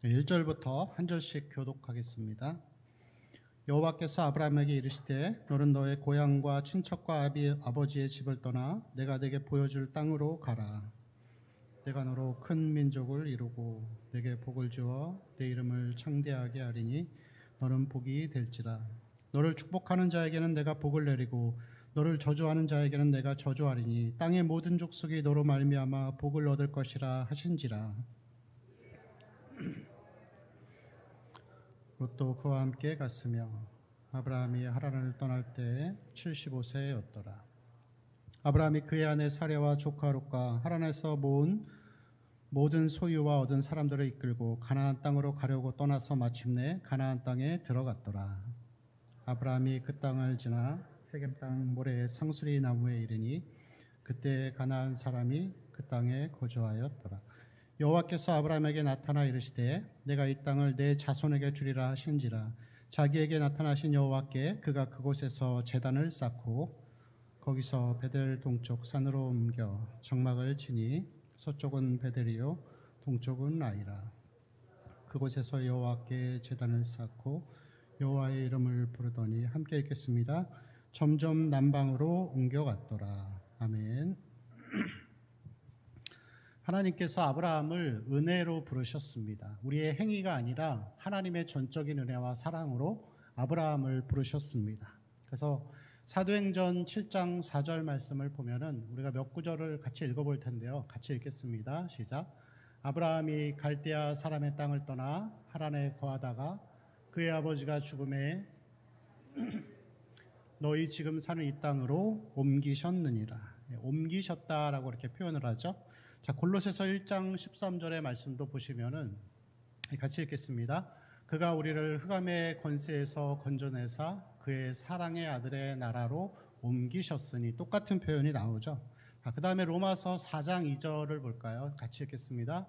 1절부터 한 절씩 교독하겠습니다. 여호와께서 아브라함에게 이르시되 너는 너의 고향과 친척과 아버지의 집을 떠나 내가 네게 보여줄 땅으로 가라. 내가 너로 큰 민족을 이루고 네게 복을 주어 네 이름을 창대하게 하리니 너는 복이 될지라. 너를 축복하는 자에게는 내가 복을 내리고 너를 저주하는 자에게는 내가 저주하리니 땅의 모든 족속이 너로 말미암아 복을 얻을 것이라 하신지라. 롯도 그와 함께 갔으며 아브라함이 하란을 떠날 때 75세였더라. 아브라함이 그의 아내 사레와 조카 롯과 하란에서 모은 모든 소유와 얻은 사람들을 이끌고 가나안 땅으로 가려고 떠나서 마침내 가나안 땅에 들어갔더라. 아브라함이 그 땅을 지나 세겜 땅 모래의 상수리 나무에 이르니 그때 가나안 사람이 그 땅에 거주하였더라. 여호와께서 아브라함에게 나타나 이르시되 내가 이 땅을 내 자손에게 주리라 하신지라. 자기에게 나타나신 여호와께 그가 그곳에서 제단을 쌓고 거기서 베델 동쪽 산으로 옮겨 장막을 치니 서쪽은 베델이요 동쪽은 아이라. 그곳에서 여호와께 제단을 쌓고 여호와의 이름을 부르더니 함께 읽겠습니다. 점점 남방으로 옮겨갔더라. 아멘. 하나님께서 아브라함을 은혜로 부르셨습니다. 우리의 행위가 아니라 하나님의 전적인 은혜와 사랑으로 아브라함을 부르셨습니다. 그래서 사도행전 7장 4절 말씀을 보면은 우리가 몇 구절을 같이 읽어볼 텐데요. 같이 읽겠습니다. 시작. 아브라함이 갈대아 사람의 땅을 떠나 하란에 거하다가 그의 아버지가 죽음에 너희 지금 사는 이 땅으로 옮기셨느니라. 옮기셨다라고 이렇게 표현을 하죠. 자, 골로새서 1장 13절의 말씀도 보시면은 같이 읽겠습니다. 그가 우리를 흑암의 권세에서 건져내사 그의 사랑의 아들의 나라로 옮기셨으니 똑같은 표현이 나오죠. 자, 그 다음에 로마서 4장 2절을 볼까요? 같이 읽겠습니다.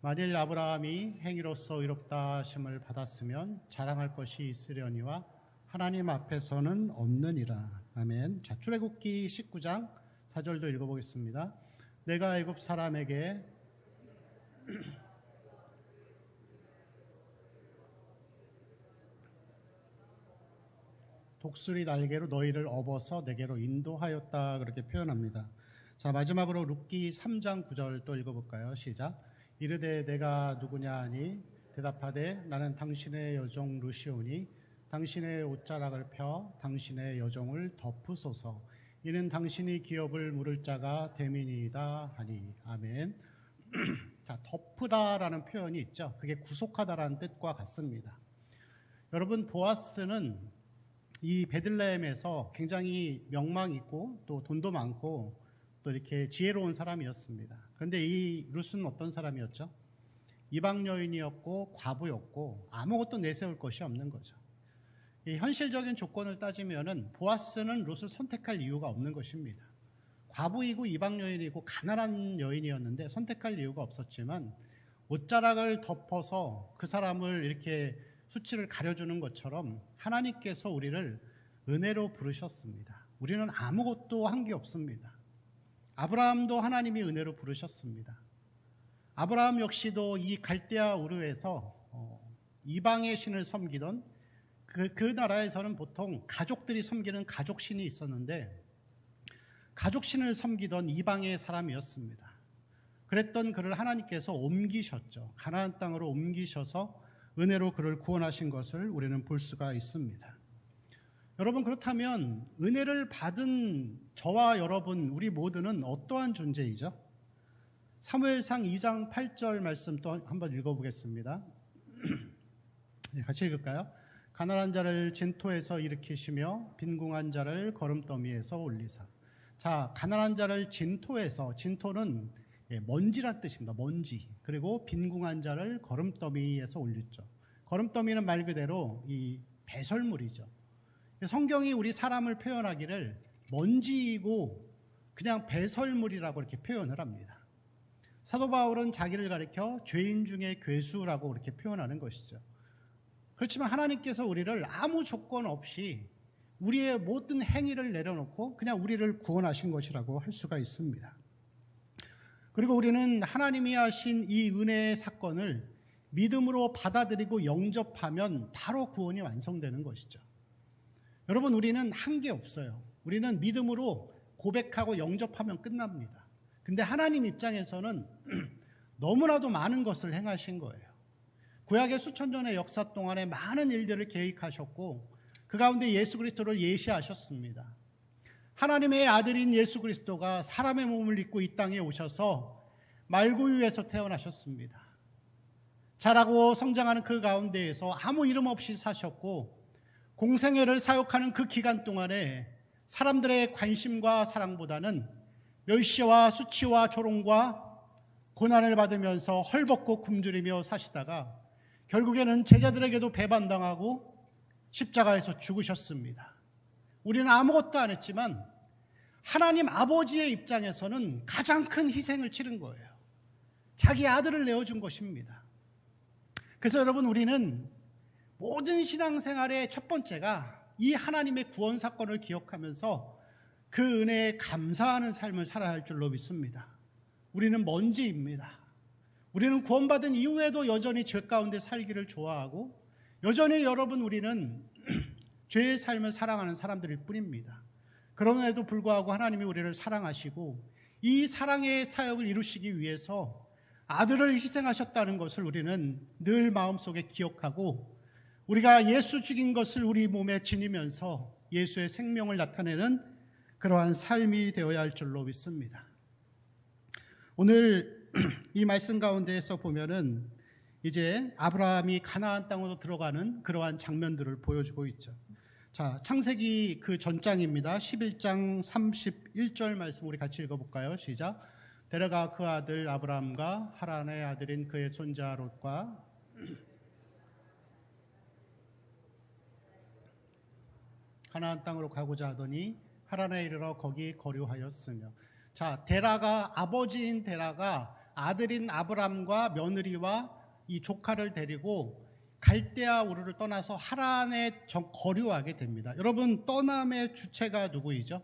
만일 아브라함이 행위로서 의롭다 하심을 받았으면 자랑할 것이 있으려니와 하나님 앞에서는 없느니라. 아멘. 자, 출애굽기 19장 4절도 읽어보겠습니다. 내가 애굽 사람에게 독수리 날개로 너희를 업어서 내게로 인도하였다 그렇게 표현합니다. 자, 마지막으로 룻기 3장 9절 또 읽어볼까요? 시작. 이르되 내가 누구냐 하니 대답하되 나는 당신의 여종 루시오니 당신의 옷자락을 펴 당신의 여종을 덮으소서. 이는 당신이 기업을 물을 자가 됨이니이다 하니. 아멘. 자, 덮으다라는 표현이 있죠. 그게 구속하다라는 뜻과 같습니다. 여러분, 보아스는 이 베들레헴에서 굉장히 명망 있고 또 돈도 많고 또 이렇게 지혜로운 사람이었습니다. 그런데 이 룻은 어떤 사람이었죠? 이방 여인이었고 과부였고 아무것도 내세울 것이 없는 거죠. 이 현실적인 조건을 따지면은 보아스는 룻을 선택할 이유가 없는 것입니다. 과부이고 이방 여인이고 가난한 여인이었는데 선택할 이유가 없었지만 옷자락을 덮어서 그 사람을 이렇게 수치를 가려주는 것처럼 하나님께서 우리를 은혜로 부르셨습니다. 우리는 아무것도 한 게 없습니다. 아브라함도 하나님이 은혜로 부르셨습니다. 아브라함 역시도 이 갈대아 우르에서 이방의 신을 섬기던 그 나라에서는 보통 가족들이 섬기는 가족신이 있었는데 가족신을 섬기던 이방의 사람이었습니다. 그랬던 그를 하나님께서 옮기셨죠. 가나안 땅으로 옮기셔서 은혜로 그를 구원하신 것을 우리는 볼 수가 있습니다. 여러분, 그렇다면 은혜를 받은 저와 여러분 우리 모두는 어떠한 존재이죠? 사무엘상 2장 8절 말씀 또 한번 읽어보겠습니다. 네, 같이 읽을까요? 가난한 자를 진토에서 일으키시며 빈궁한 자를 거름더미에서 올리사. 자, 가난한 자를 진토에서, 진토는 먼지란 뜻입니다. 먼지. 그리고 빈궁한 자를 거름더미에서 올렸죠. 거름더미는 말 그대로 이 배설물이죠. 성경이 우리 사람을 표현하기를 먼지이고 그냥 배설물이라고 이렇게 표현을 합니다. 사도 바울은 자기를 가리켜 죄인 중에 괴수라고 이렇게 표현하는 것이죠. 그렇지만 하나님께서 우리를 아무 조건 없이 우리의 모든 행위를 내려놓고 그냥 우리를 구원하신 것이라고 할 수가 있습니다. 그리고 우리는 하나님이 하신 이 은혜의 사건을 믿음으로 받아들이고 영접하면 바로 구원이 완성되는 것이죠. 여러분, 우리는 한 게 없어요. 우리는 믿음으로 고백하고 영접하면 끝납니다. 근데 하나님 입장에서는 너무나도 많은 것을 행하신 거예요. 구약의 수천 년의 역사 동안에 많은 일들을 계획하셨고 그 가운데 예수 그리스도를 예시하셨습니다. 하나님의 아들인 예수 그리스도가 사람의 몸을 입고 이 땅에 오셔서 말구유에서 태어나셨습니다. 자라고 성장하는 그 가운데에서 아무 이름 없이 사셨고 공생애를 사역하는 그 기간 동안에 사람들의 관심과 사랑보다는 멸시와 수치와 조롱과 고난을 받으면서 헐벗고 굶주리며 사시다가 결국에는 제자들에게도 배반당하고 십자가에서 죽으셨습니다. 우리는 아무것도 안 했지만 하나님 아버지의 입장에서는 가장 큰 희생을 치른 거예요. 자기 아들을 내어준 것입니다. 그래서 여러분, 우리는 모든 신앙생활의 첫 번째가 이 하나님의 구원 사건을 기억하면서 그 은혜에 감사하는 삶을 살아야 할 줄로 믿습니다. 우리는 먼지입니다. 우리는 구원받은 이후에도 여전히 죄 가운데 살기를 좋아하고 여전히 여러분, 우리는 죄의 삶을 사랑하는 사람들일 뿐입니다. 그럼에도 불구하고 하나님이 우리를 사랑하시고 이 사랑의 사역을 이루시기 위해서 아들을 희생하셨다는 것을 우리는 늘 마음속에 기억하고 우리가 예수 죽인 것을 우리 몸에 지니면서 예수의 생명을 나타내는 그러한 삶이 되어야 할 줄로 믿습니다. 오늘 이 말씀 가운데에서 보면은 이제 아브라함이 가나안 땅으로 들어가는 그러한 장면들을 보여주고 있죠. 자, 창세기 그 전장입니다. 11장 31절 말씀 우리 같이 읽어볼까요? 시작. 데려가 그 아들 아브라함과 하란의 아들인 그의 손자 롯과 가나안 땅으로 가고자 하더니 하란에 이르러 거기 거류하였으며. 자, 데라가, 아버지인 데라가 아들인 아브람과 며느리와 이 조카를 데리고 갈대아 우르를 떠나서 하란에 거류하게 됩니다. 여러분, 떠남의 주체가 누구이죠?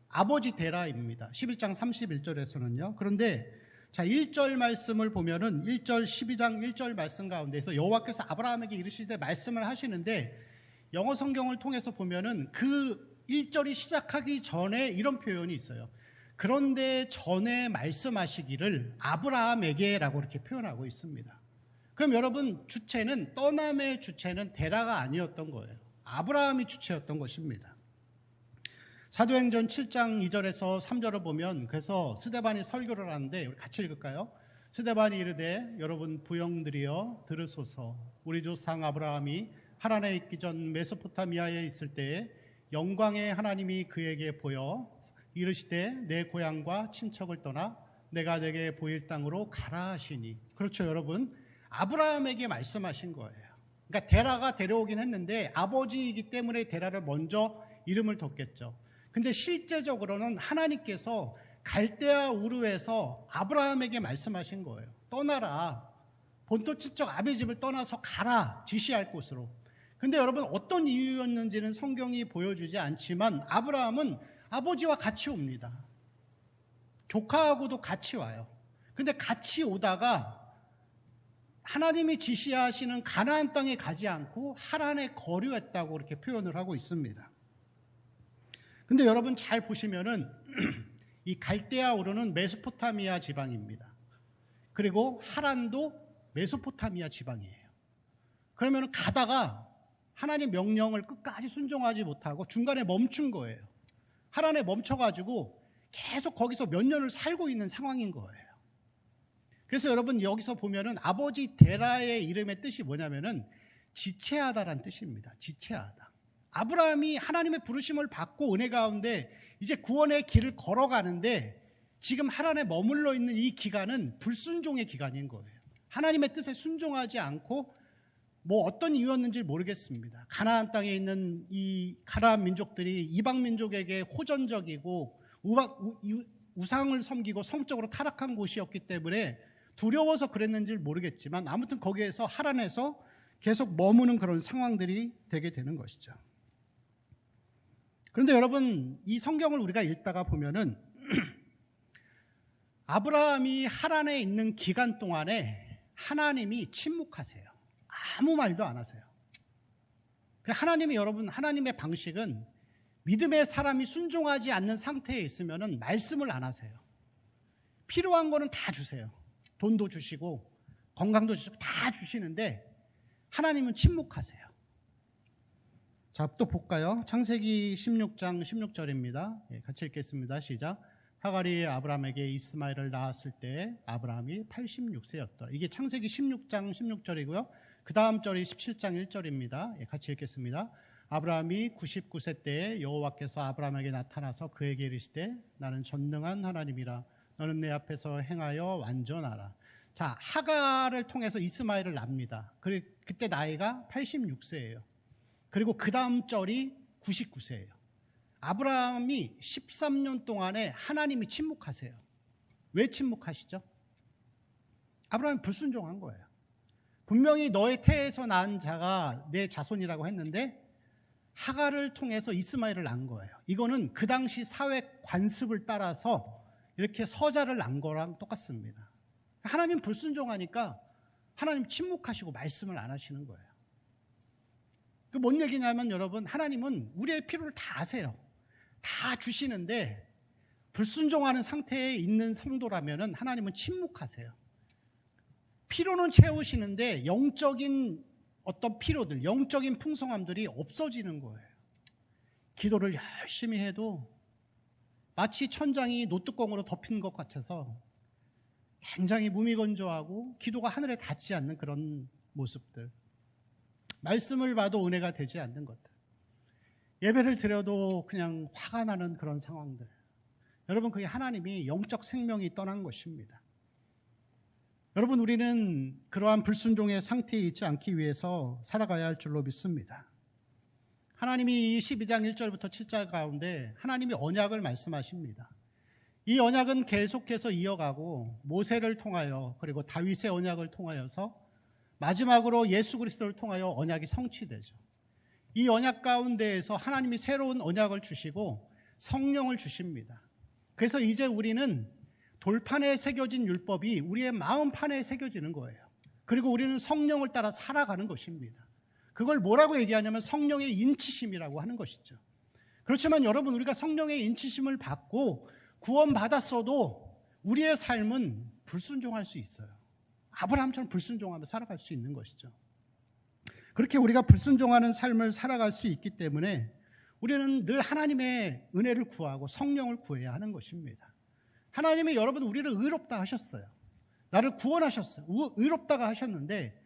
아버지 데라입니다. 11장 31절에서는요. 그런데 자, 1절 말씀을 보면은 1절 12장 1절 말씀 가운데서 여호와께서 아브라함에게 이르시되 말씀을 하시는데 영어 성경을 통해서 보면은 그 1절이 시작하기 전에 이런 표현이 있어요. 그런데 전에 말씀하시기를 아브라함에게라고 이렇게 표현하고 있습니다. 그럼 여러분, 주체는, 떠남의 주체는 데라가 아니었던 거예요. 아브라함이 주체였던 것입니다. 사도행전 7장 2절에서 3절을 보면, 그래서 스데반이 설교를 하는데 우리 같이 읽을까요? 스데반이 이르되 여러분 부영들이여 들으소서. 우리 조상 아브라함이 하란에 있기 전 메소포타미아에 있을 때에 영광의 하나님이 그에게 보여 이르시되 내 고향과 친척을 떠나 내가 내게 보일 땅으로 가라 하시니. 그렇죠, 여러분. 아브라함에게 말씀하신 거예요. 그러니까 데라가 데려오긴 했는데 아버지이기 때문에 데라를 먼저 이름을 뒀겠죠. 근데 실제적으로는 하나님께서 갈대아 우르에서 아브라함에게 말씀하신 거예요. 떠나라. 본토 친척 아비 집을 떠나서 가라. 지시할 곳으로. 근데 여러분, 어떤 이유였는지는 성경이 보여주지 않지만 아브라함은 아버지와 같이 옵니다. 조카하고도 같이 와요. 근데 같이 오다가 하나님이 지시하시는 가나안 땅에 가지 않고 하란에 거류했다고 이렇게 표현을 하고 있습니다. 근데 여러분 잘 보시면은 이 갈대아 우르는 메소포타미아 지방입니다. 그리고 하란도 메소포타미아 지방이에요. 그러면 가다가 하나님 명령을 끝까지 순종하지 못하고 중간에 멈춘 거예요. 하란에 멈춰가지고 계속 거기서 몇 년을 살고 있는 상황인 거예요. 그래서 여러분 여기서 보면은 아버지 데라의 이름의 뜻이 뭐냐면은 지체하다란 뜻입니다. 지체하다. 아브라함이 하나님의 부르심을 받고 은혜 가운데 이제 구원의 길을 걸어가는데 지금 하란에 머물러 있는 이 기간은 불순종의 기간인 거예요. 하나님의 뜻에 순종하지 않고 뭐 어떤 이유였는지 모르겠습니다. 가나안 땅에 있는 이 가나안 민족들이 이방 민족에게 호전적이고 우상을 섬기고 성적으로 타락한 곳이었기 때문에 두려워서 그랬는지 모르겠지만 아무튼 거기에서 하란에서 계속 머무는 그런 상황들이 되게 되는 것이죠. 그런데 여러분, 이 성경을 우리가 읽다가 보면은 아브라함이 하란에 있는 기간 동안에 하나님이 침묵하세요. 아무 말도 안 하세요. 하나님이 여러분, 하나님의 방식은 믿음의 사람이 순종하지 않는 상태에 있으면 말씀을 안 하세요. 필요한 거는 다 주세요. 돈도 주시고 건강도 주시고 다 주시는데 하나님은 침묵하세요. 자, 또 볼까요? 창세기 16장 16절입니다. 같이 읽겠습니다. 시작. 하갈이 아브라함에게 이스마엘을 낳았을 때 아브라함이 86세였더라. 이게 창세기 16장 16절이고요. 그 다음 절이 17장 1절입니다. 같이 읽겠습니다. 아브라함이 99세 때에 여호와께서 아브라함에게 나타나서 그에게 이르시되 나는 전능한 하나님이라 너는 내 앞에서 행하여 완전하라. 자, 하갈을 통해서 이스마엘을 낳습니다. 그때 나이가 86세예요. 그리고 그 다음 절이 99세예요. 아브라함이 13년 동안에 하나님이 침묵하세요. 왜 침묵하시죠? 아브라함이 불순종한 거예요. 분명히 너의 태에서 낳은 자가 내 자손이라고 했는데 하갈을 통해서 이스마엘을 낳은 거예요. 이거는 그 당시 사회 관습을 따라서 이렇게 서자를 낳은 거랑 똑같습니다. 하나님 불순종하니까 하나님 침묵하시고 말씀을 안 하시는 거예요. 그 뭔 얘기냐면 여러분, 하나님은 우리의 필요를 다 아세요. 다 주시는데 불순종하는 상태에 있는 성도라면 하나님은 침묵하세요. 필요는 채우시는데 영적인 어떤 필요들, 영적인 풍성함들이 없어지는 거예요. 기도를 열심히 해도 마치 천장이 노뚜껑으로 덮인 것 같아서 굉장히 무미건조하고 기도가 하늘에 닿지 않는 그런 모습들. 말씀을 봐도 은혜가 되지 않는 것들. 예배를 드려도 그냥 화가 나는 그런 상황들. 여러분, 그게 하나님이 영적 생명이 떠난 것입니다. 여러분, 우리는 그러한 불순종의 상태에 있지 않기 위해서 살아가야 할 줄로 믿습니다. 하나님이 12장 1절부터 7절 가운데 하나님이 언약을 말씀하십니다. 이 언약은 계속해서 이어가고 모세를 통하여 그리고 다윗의 언약을 통하여서 마지막으로 예수 그리스도를 통하여 언약이 성취되죠. 이 언약 가운데에서 하나님이 새로운 언약을 주시고 성령을 주십니다. 그래서 이제 우리는 돌판에 새겨진 율법이 우리의 마음판에 새겨지는 거예요. 그리고 우리는 성령을 따라 살아가는 것입니다. 그걸 뭐라고 얘기하냐면 성령의 인치심이라고 하는 것이죠. 그렇지만 여러분, 우리가 성령의 인치심을 받고 구원받았어도 우리의 삶은 불순종할 수 있어요. 아브라함처럼 불순종하며 살아갈 수 있는 것이죠. 그렇게 우리가 불순종하는 삶을 살아갈 수 있기 때문에 우리는 늘 하나님의 은혜를 구하고 성령을 구해야 하는 것입니다. 하나님이 여러분 우리를 의롭다 하셨어요. 나를 구원하셨어요. 의롭다가 하셨는데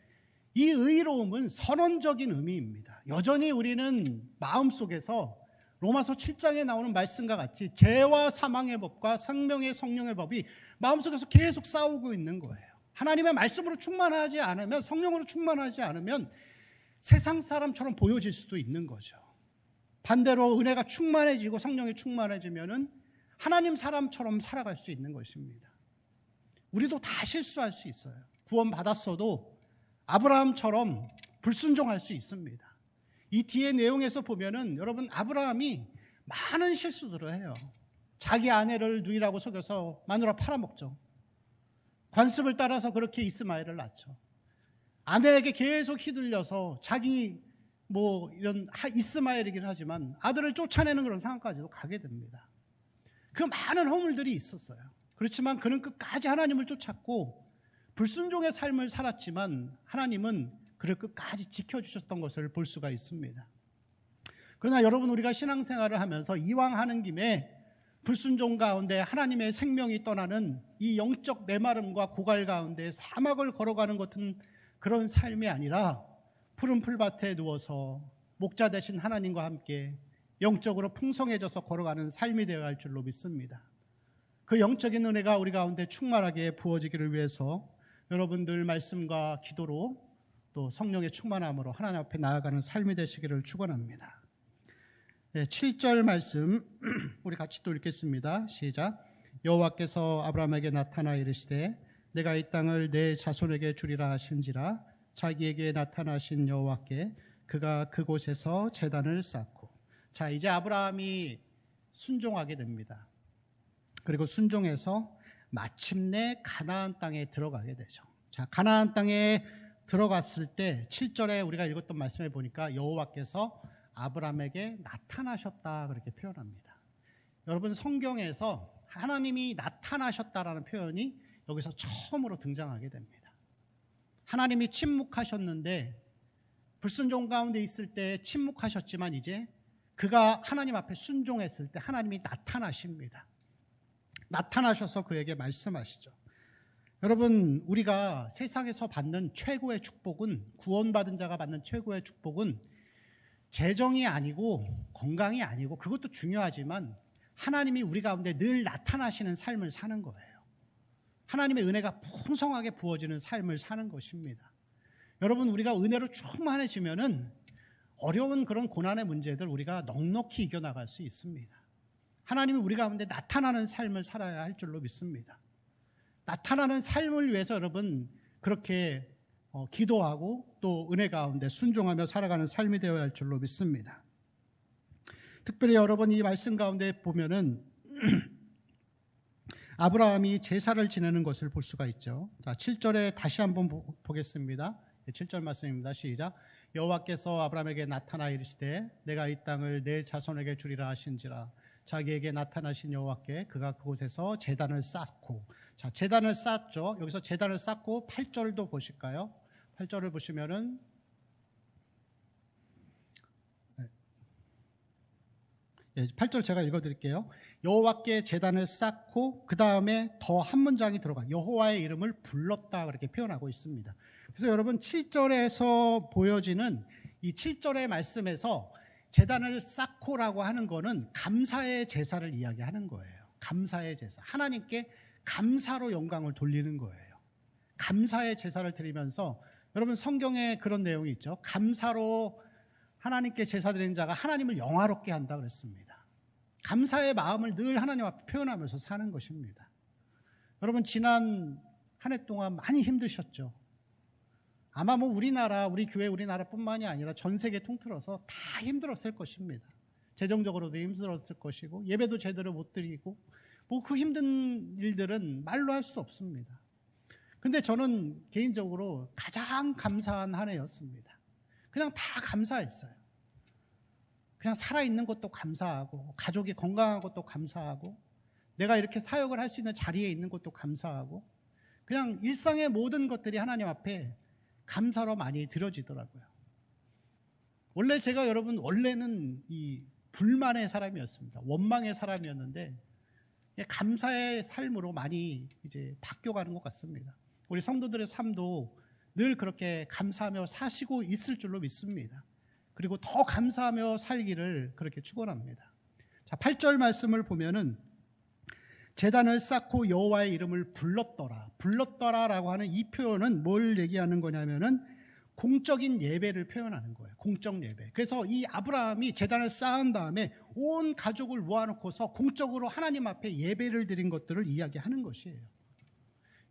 이 의로움은 선언적인 의미입니다. 여전히 우리는 마음속에서 로마서 7장에 나오는 말씀과 같이 죄와 사망의 법과 생명의 성령의 법이 마음속에서 계속 싸우고 있는 거예요. 하나님의 말씀으로 충만하지 않으면, 성령으로 충만하지 않으면 세상 사람처럼 보여질 수도 있는 거죠. 반대로 은혜가 충만해지고 성령이 충만해지면은 하나님 사람처럼 살아갈 수 있는 것입니다. 우리도 다 실수할 수 있어요. 구원받았어도 아브라함처럼 불순종할 수 있습니다. 이 뒤에 내용에서 보면은 여러분, 아브라함이 많은 실수들을 해요. 자기 아내를 누이라고 속여서 마누라 팔아먹죠. 관습을 따라서 그렇게 이스마엘을 낳죠. 아내에게 계속 휘둘려서 자기 이런 이스마엘이긴 하지만 아들을 쫓아내는 그런 상황까지도 가게 됩니다. 그 많은 허물들이 있었어요. 그렇지만 그는 끝까지 하나님을 쫓았고 불순종의 삶을 살았지만 하나님은 그를 끝까지 지켜주셨던 것을 볼 수가 있습니다. 그러나 여러분, 우리가 신앙생활을 하면서 이왕 하는 김에 불순종 가운데 하나님의 생명이 떠나는 이 영적 메마름과 고갈 가운데 사막을 걸어가는 같은 그런 삶이 아니라 푸른 풀밭에 누워서 목자 되신 하나님과 함께 영적으로 풍성해져서 걸어가는 삶이 되어야 할 줄로 믿습니다. 그 영적인 은혜가 우리 가운데 충만하게 부어지기를 위해서 여러분들 말씀과 기도로 또 성령의 충만함으로 하나님 앞에 나아가는 삶이 되시기를 축원합니다. 7절 말씀 우리 같이 또 읽겠습니다. 시작. 여호와께서 아브라함에게 나타나 이르시되 내가 이 땅을 내 자손에게 주리라 하신지라. 자기에게 나타나신 여호와께 그가 그곳에서 제단을 쌓고. 자, 이제 아브라함이 순종하게 됩니다. 그리고 순종해서 마침내 가나안 땅에 들어가게 되죠. 자, 가나안 땅에 들어갔을 때 7절에 우리가 읽었던 말씀에 보니까 여호와께서 아브라함에게 나타나셨다 그렇게 표현합니다. 여러분, 성경에서 하나님이 나타나셨다라는 표현이 여기서 처음으로 등장하게 됩니다. 하나님이 침묵하셨는데, 불순종 가운데 있을 때 침묵하셨지만 이제 그가 하나님 앞에 순종했을 때 하나님이 나타나십니다. 나타나셔서 그에게 말씀하시죠. 여러분, 우리가 세상에서 받는 최고의 축복은, 구원받은 자가 받는 최고의 축복은 재정이 아니고 건강이 아니고, 그것도 중요하지만 하나님이 우리 가운데 늘 나타나시는 삶을 사는 거예요. 하나님의 은혜가 풍성하게 부어지는 삶을 사는 것입니다. 여러분, 우리가 은혜로 충만해지면은 어려운 그런 고난의 문제들 우리가 넉넉히 이겨나갈 수 있습니다. 하나님이 우리 가운데 나타나는 삶을 살아야 할 줄로 믿습니다. 나타나는 삶을 위해서 여러분 그렇게 기도하고 또 은혜 가운데 순종하며 살아가는 삶이 되어야 할 줄로 믿습니다. 특별히 여러분 이 말씀 가운데 보면은 아브라함이 제사를 지내는 것을 볼 수가 있죠. 자, 7절에 다시 한번 보겠습니다. 7절 말씀입니다. 시작. 여호와께서 아브라함에게 나타나 이르시되 내가 이 땅을 내 자손에게 주리라 하신지라. 자기에게 나타나신 여호와께 그가 그곳에서 제단을 쌓고, 자, 제단을 쌓았죠. 여기서 제단을 쌓고 8절도 보실까요? 8절을 보시면은 8절 제가 읽어드릴게요. 여호와께 제단을 쌓고 그 다음에 더 한 문장이 들어가 여호와의 이름을 불렀다 그렇게 표현하고 있습니다. 그래서 여러분 7절에서 보여지는 이 7절의 말씀에서 제단을 쌓고라고 하는 거는 감사의 제사를 이야기하는 거예요. 감사의 제사, 하나님께 감사로 영광을 돌리는 거예요. 감사의 제사를 드리면서, 여러분 성경에 그런 내용이 있죠. 감사로 하나님께 제사 드리는 자가 하나님을 영화롭게 한다 그랬습니다. 감사의 마음을 늘 하나님 앞에 표현하면서 사는 것입니다. 여러분, 지난 한 해 동안 많이 힘드셨죠. 아마 우리나라, 우리 교회 우리나라뿐만이 아니라 전 세계 통틀어서 다 힘들었을 것입니다. 재정적으로도 힘들었을 것이고, 예배도 제대로 못 드리고, 그 힘든 일들은 말로 할 수 없습니다. 근데 저는 개인적으로 가장 감사한 한 해였습니다. 그냥 다 감사했어요. 그냥 살아있는 것도 감사하고, 가족이 건강한 것도 감사하고, 내가 이렇게 사역을 할 수 있는 자리에 있는 것도 감사하고, 그냥 일상의 모든 것들이 하나님 앞에 감사로 많이 드려지더라고요. 원래 제가 여러분 원래는 이 불만의 사람이었습니다. 원망의 사람이었는데 감사의 삶으로 많이 이제 바뀌어가는 것 같습니다. 우리 성도들의 삶도 늘 그렇게 감사하며 사시고 있을 줄로 믿습니다. 그리고 더 감사하며 살기를 그렇게 축원합니다. 자, 8절 말씀을 보면은 제단을 쌓고 여호와의 이름을 불렀더라라고 하는 이 표현은 뭘 얘기하는 거냐면은 공적인 예배를 표현하는 거예요. 공적 예배. 그래서 이 아브라함이 제단을 쌓은 다음에 온 가족을 모아놓고서 공적으로 하나님 앞에 예배를 드린 것들을 이야기하는 것이에요.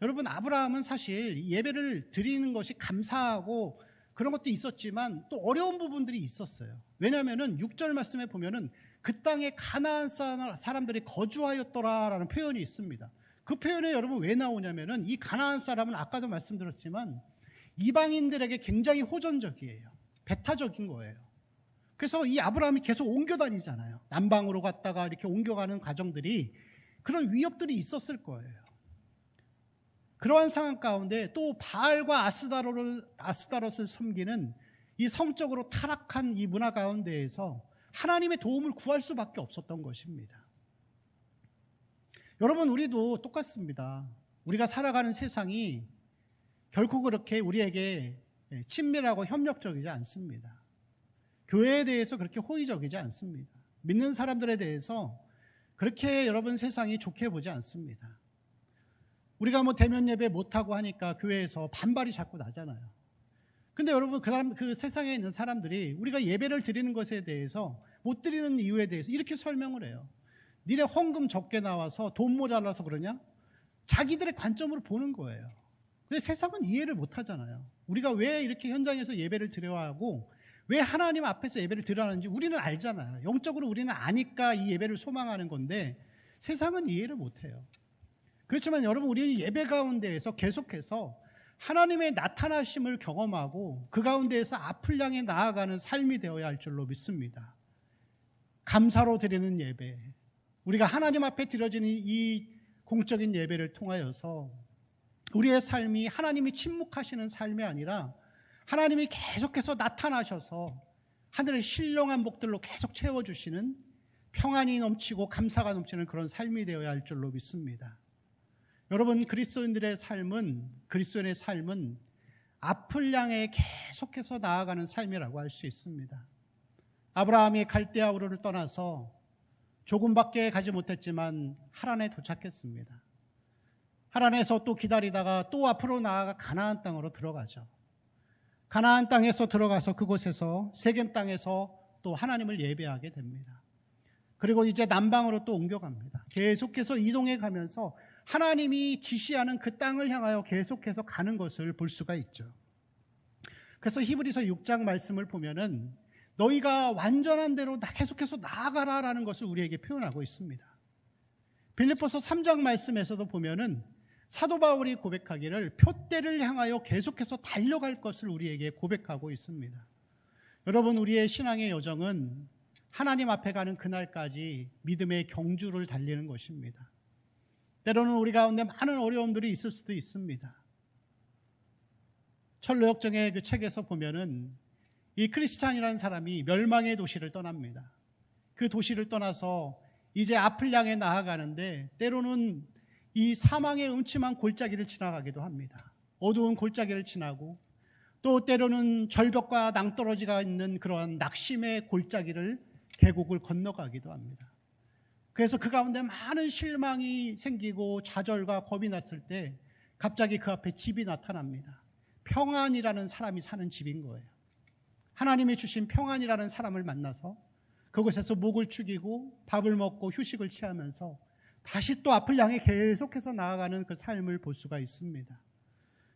여러분, 아브라함은 사실 예배를 드리는 것이 감사하고 그런 것도 있었지만 또 어려운 부분들이 있었어요. 왜냐하면은 6절 말씀에 보면은 그 땅에 가나안 사람들이 거주하였더라라는 표현이 있습니다. 그 표현이 여러분 왜 나오냐면은 이 가나안 사람은 아까도 말씀드렸지만 이방인들에게 굉장히 호전적이에요. 배타적인 거예요. 그래서 이 아브라함이 계속 옮겨 다니잖아요. 남방으로 갔다가 이렇게 옮겨가는 과정들이, 그런 위협들이 있었을 거예요. 그러한 상황 가운데 또 바알과 아스다롯을 섬기는 이 성적으로 타락한 이 문화 가운데에서 하나님의 도움을 구할 수밖에 없었던 것입니다. 여러분, 우리도 똑같습니다. 우리가 살아가는 세상이 결코 그렇게 우리에게 친밀하고 협력적이지 않습니다. 교회에 대해서 그렇게 호의적이지 않습니다. 믿는 사람들에 대해서 그렇게 여러분 세상이 좋게 보지 않습니다. 우리가 대면 예배 못하고 하니까 교회에서 반발이 자꾸 나잖아요. 근데 여러분, 그 세상에 있는 사람들이 우리가 예배를 드리는 것에 대해서, 못 드리는 이유에 대해서 이렇게 설명을 해요. 니네 헌금 적게 나와서 돈 모자라서 그러냐? 자기들의 관점으로 보는 거예요. 근데 세상은 이해를 못 하잖아요. 우리가 왜 이렇게 현장에서 예배를 드려야 하고 왜 하나님 앞에서 예배를 드려야 하는지 우리는 알잖아요. 영적으로 우리는 아니까 이 예배를 소망하는 건데 세상은 이해를 못 해요. 그렇지만 여러분, 우리는 예배 가운데에서 계속해서 하나님의 나타나심을 경험하고 그 가운데에서 앞을 향해 나아가는 삶이 되어야 할 줄로 믿습니다. 감사로 드리는 예배, 우리가 하나님 앞에 드려지는 이 공적인 예배를 통하여서 우리의 삶이 하나님이 침묵하시는 삶이 아니라 하나님이 계속해서 나타나셔서 하늘의 신령한 복들로 계속 채워주시는 평안이 넘치고 감사가 넘치는 그런 삶이 되어야 할 줄로 믿습니다. 여러분, 그리스도인의 삶은 앞을 향해 계속해서 나아가는 삶이라고 할 수 있습니다. 아브라함이 갈대아 우르를 떠나서 조금밖에 가지 못했지만 하란에 도착했습니다. 하란에서 또 기다리다가 또 앞으로 나아가 가나안 땅으로 들어가죠. 가나안 땅에서 들어가서 그곳에서 세겜 땅에서 또 하나님을 예배하게 됩니다. 그리고 이제 남방으로 또 옮겨갑니다. 계속해서 이동해 가면서 하나님이 지시하는 그 땅을 향하여 계속해서 가는 것을 볼 수가 있죠. 그래서 히브리서 6장 말씀을 보면은 너희가 완전한 대로 계속해서 나아가라라는 것을 우리에게 표현하고 있습니다. 빌립보서 3장 말씀에서도 보면은 사도 바울이 고백하기를 표대를 향하여 계속해서 달려갈 것을 우리에게 고백하고 있습니다. 여러분, 우리의 신앙의 여정은 하나님 앞에 가는 그날까지 믿음의 경주를 달리는 것입니다. 때로는 우리 가운데 많은 어려움들이 있을 수도 있습니다. 철로역정의 그 책에서 보면은 이 크리스찬이라는 사람이 멸망의 도시를 떠납니다. 그 도시를 떠나서 이제 앞을 향해 나아가는데 때로는 이 사망의 음침한 골짜기를 지나가기도 합니다. 어두운 골짜기를 지나고 또 때로는 절벽과 낭떠러지가 있는 그러한 낙심의 골짜기를 계곡을 건너가기도 합니다. 그래서 그 가운데 많은 실망이 생기고 좌절과 겁이 났을 때 갑자기 그 앞에 집이 나타납니다. 평안이라는 사람이 사는 집인 거예요. 하나님이 주신 평안이라는 사람을 만나서 그곳에서 목을 축이고 밥을 먹고 휴식을 취하면서 다시 또 앞을 향해 계속해서 나아가는 그 삶을 볼 수가 있습니다.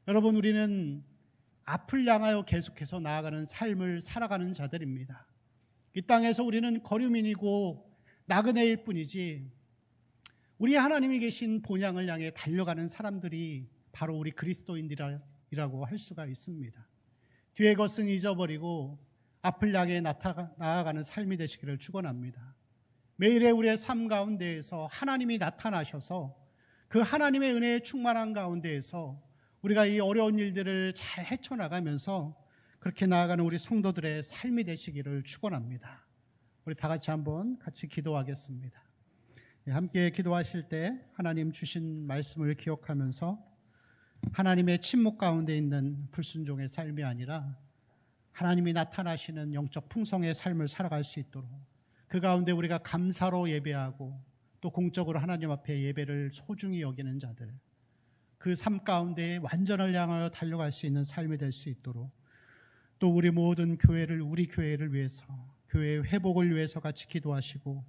여러분, 우리는 앞을 향하여 계속해서 나아가는 삶을 살아가는 자들입니다. 이 땅에서 우리는 거류민이고 나그네일 뿐이지 우리 하나님이 계신 본향을 향해 달려가는 사람들이 바로 우리 그리스도인이라고 할 수가 있습니다. 뒤의 것은 잊어버리고 앞을 향해 나아가는 삶이 되시기를 축원합니다. 매일의 우리의 삶 가운데에서 하나님이 나타나셔서 그 하나님의 은혜에 충만한 가운데에서 우리가 이 어려운 일들을 잘 헤쳐나가면서 그렇게 나아가는 우리 성도들의 삶이 되시기를 축원합니다. 우리 다 같이 기도하겠습니다. 함께 기도하실 때 하나님 주신 말씀을 기억하면서 하나님의 침묵 가운데 있는 불순종의 삶이 아니라 하나님이 나타나시는 영적 풍성의 삶을 살아갈 수 있도록 그 가운데 우리가 감사로 예배하고 또 공적으로 하나님 앞에 예배를 소중히 여기는 자들, 그 삶 가운데 완전을 향하여 달려갈 수 있는 삶이 될 수 있도록 또 우리 모든 우리 교회를 위해서, 교회의 회복을 위해서 같이 기도하시고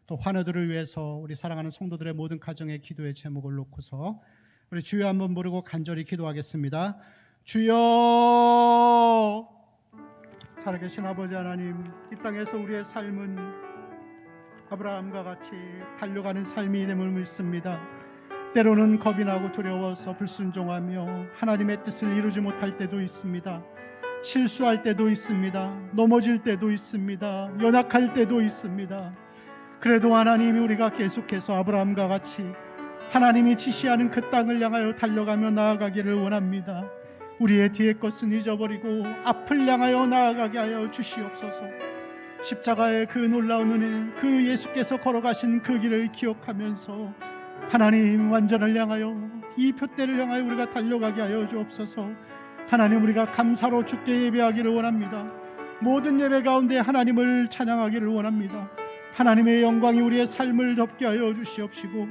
또 환우들을 위해서 우리 사랑하는 성도들의 모든 가정의 기도의 제목을 놓고서 우리 주여 한번 부르고 간절히 기도하겠습니다. 주여! 살아계신 아버지 하나님, 이 땅에서 우리의 삶은 아브라함과 같이 달려가는 삶이 됨을 믿습니다. 때로는 겁이 나고 두려워서 불순종하며 하나님의 뜻을 이루지 못할 때도 있습니다. 실수할 때도 있습니다. 넘어질 때도 있습니다. 연약할 때도 있습니다. 그래도 하나님이 우리가 계속해서 아브라함과 같이 하나님이 지시하는 그 땅을 향하여 달려가며 나아가기를 원합니다. 우리의 뒤의 것은 잊어버리고 앞을 향하여 나아가게 하여 주시옵소서. 십자가의 그 놀라운 은혜, 그 예수께서 걸어가신 그 길을 기억하면서 하나님 완전을 향하여 이 표대를 향하여 우리가 달려가게 하여 주옵소서. 하나님, 우리가 감사로 주께 예배하기를 원합니다. 모든 예배 가운데 하나님을 찬양하기를 원합니다. 하나님의 영광이 우리의 삶을 덮게 하여 주시옵시고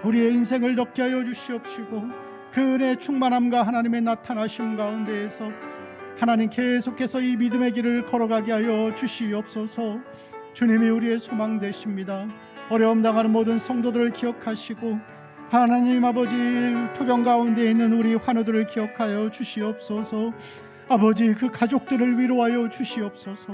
우리의 인생을 덮게 하여 주시옵시고 그 은혜의 충만함과 하나님의 나타나심 가운데에서 하나님 계속해서 이 믿음의 길을 걸어가게 하여 주시옵소서. 주님이 우리의 소망 되십니다. 어려움 당하는 모든 성도들을 기억하시고 하나님 아버지, 투병 가운데 있는 우리 환우들을 기억하여 주시옵소서. 아버지, 그 가족들을 위로하여 주시옵소서.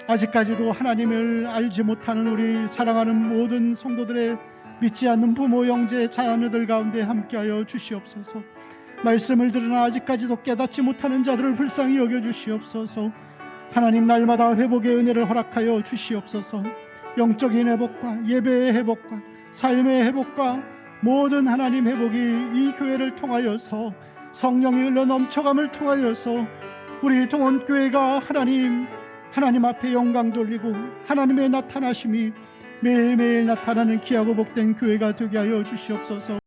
아직까지도 하나님을 알지 못하는 우리 사랑하는 모든 성도들의 믿지 않는 부모, 형제, 자녀들 가운데 함께하여 주시옵소서. 말씀을 들으나 아직까지도 깨닫지 못하는 자들을 불쌍히 여겨주시옵소서. 하나님, 날마다 회복의 은혜를 허락하여 주시옵소서. 영적인 회복과 예배의 회복과 삶의 회복과 모든 하나님 회복이 이 교회를 통하여서, 성령이 흘러 넘쳐감을 통하여서 우리 동원교회가 하나님 앞에 영광 돌리고 하나님의 나타나심이 매일매일 나타나는 귀하고 복된 교회가 되게 하여 주시옵소서.